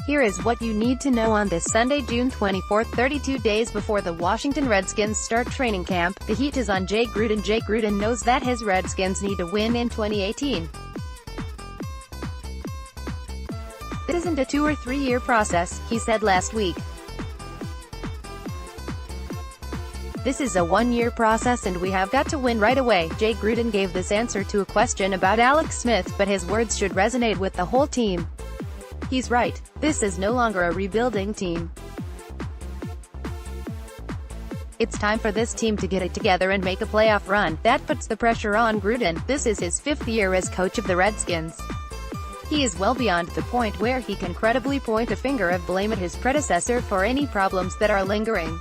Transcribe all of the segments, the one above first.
Here is what you need to know on this Sunday, June 24, 32 days before the Washington Redskins start training camp. The heat is on Jay Gruden. Jay Gruden knows that his Redskins need to win in 2018. This isn't a 2- or 3-year process, he said last week. This is a 1-year process and we have got to win right away. Jay Gruden gave this answer to a question about Alex Smith, but his words should resonate with the whole team. He's right. This is no longer a rebuilding team. It's time for this team to get it together and make a playoff run. That puts the pressure on Gruden. This is his 5th year as coach of the Redskins. He is well beyond the point where he can credibly point a finger of blame at his predecessor for any problems that are lingering.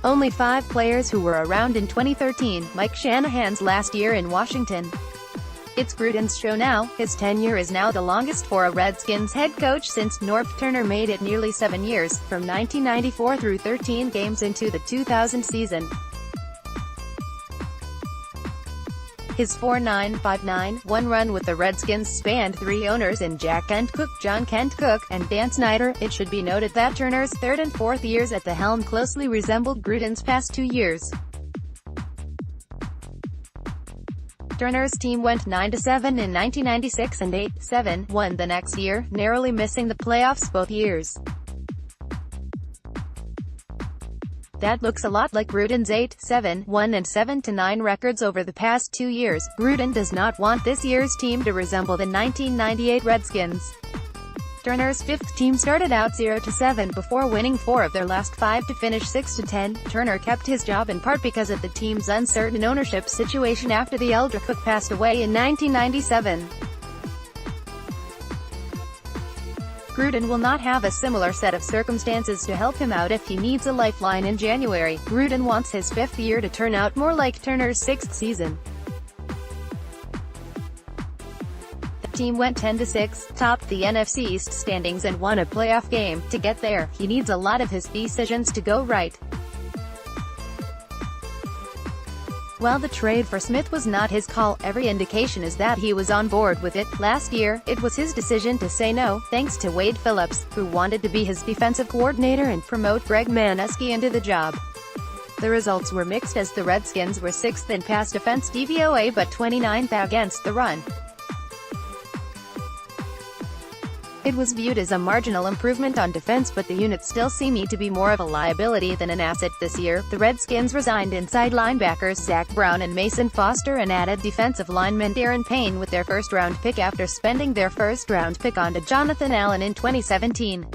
Only 5 players who were around in 2013, Mike Shanahan's last year in Washington. It's Gruden's show now. His tenure is now the longest for a Redskins head coach since Norv Turner made it nearly 7 years, from 1994 through 13 games into the 2000 season. His 4-9-5-9-1 run with the Redskins spanned 3 owners in Jack Kent Cooke, John Kent Cooke, and Dan Snyder. It should be noted that Turner's 3rd and 4th years at the helm closely resembled Gruden's past 2 years. Turner's team went 9-7 in 1996 and 8-7-1 the next year, narrowly missing the playoffs both years. That looks a lot like Gruden's 8-7-1 and 7-9 records over the past 2 years. Gruden does not want this year's team to resemble the 1998 Redskins. Turner's 5th team started out 0-7 before winning 4 of their last 5 to finish 6-10. Turner kept his job in part because of the team's uncertain ownership situation after the elder Cooke passed away in 1997. Gruden will not have a similar set of circumstances to help him out if he needs a lifeline in January. Gruden wants his 5th year to turn out more like Turner's 6th season. The team went 10-6, topped the NFC East standings and won a playoff game. To get there, he needs a lot of his decisions to go right. While the trade for Smith was not his call, every indication is that he was on board with it. Last year, it was his decision to say no, thanks to Wade Phillips, who wanted to be his defensive coordinator and promote Greg Manusky into the job. The results were mixed as the Redskins were 6th in pass defense DVOA but 29th against the run. It was viewed as a marginal improvement on defense, but the unit still seemed to be more of a liability than an asset this year. The Redskins resigned inside linebackers Zach Brown and Mason Foster and added defensive lineman Darren Payne with their 1st-round pick after spending their 1st-round pick on Jonathan Allen in 2017.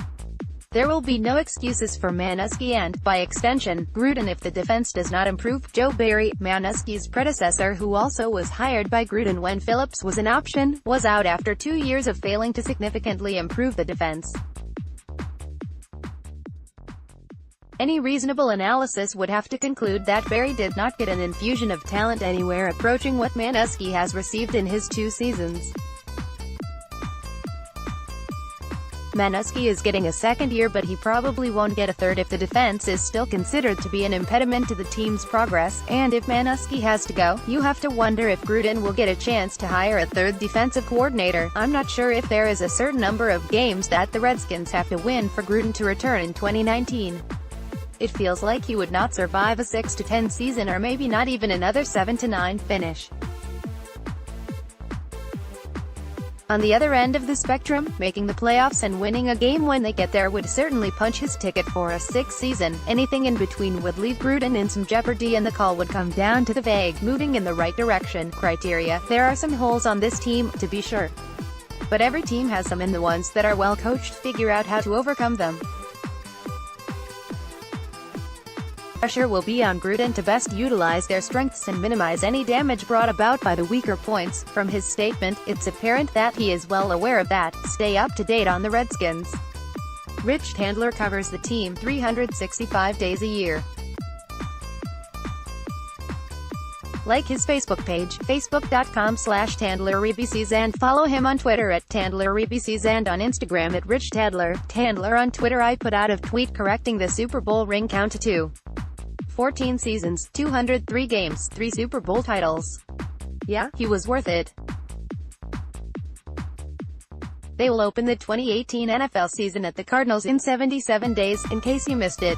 There will be no excuses for Manusky and, by extension, Gruden if the defense does not improve. Joe Barry, Manusky's predecessor who also was hired by Gruden when Phillips was an option, was out after 2 years of failing to significantly improve the defense. Any reasonable analysis would have to conclude that Barry did not get an infusion of talent anywhere approaching what Manusky has received in his 2 seasons. Manusky is getting a 2nd year, but he probably won't get a 3rd if the defense is still considered to be an impediment to the team's progress, and if Manusky has to go, you have to wonder if Gruden will get a chance to hire a 3rd defensive coordinator. I'm not sure if there is a certain number of games that the Redskins have to win for Gruden to return in 2019. It feels like he would not survive a 6-10 season or maybe not even another 7-9 finish. On the other end of the spectrum, making the playoffs and winning a game when they get there would certainly punch his ticket for a 6th season. Anything in between would leave Gruden in some jeopardy, and the call would come down to the vague, moving in the right direction criteria. There are some holes on this team, to be sure. But every team has some, and the ones that are well coached figure out how to overcome them. Pressure will be on Gruden to best utilize their strengths and minimize any damage brought about by the weaker points. From his statement, it's apparent that he is well aware of that. Stay up to date on the Redskins. Rich Tandler covers the team 365 days a year. Like his Facebook page, facebook.com/TandlerRBCs, and follow him on Twitter at TandlerRBCs and on Instagram at Rich Tandler. Tandler on Twitter. I put out a tweet correcting the Super Bowl ring count to 2. 14 seasons, 203 games, 3 Super Bowl titles. Yeah, he was worth it. They will open the 2018 NFL season at the Cardinals in 77 days, in case you missed it.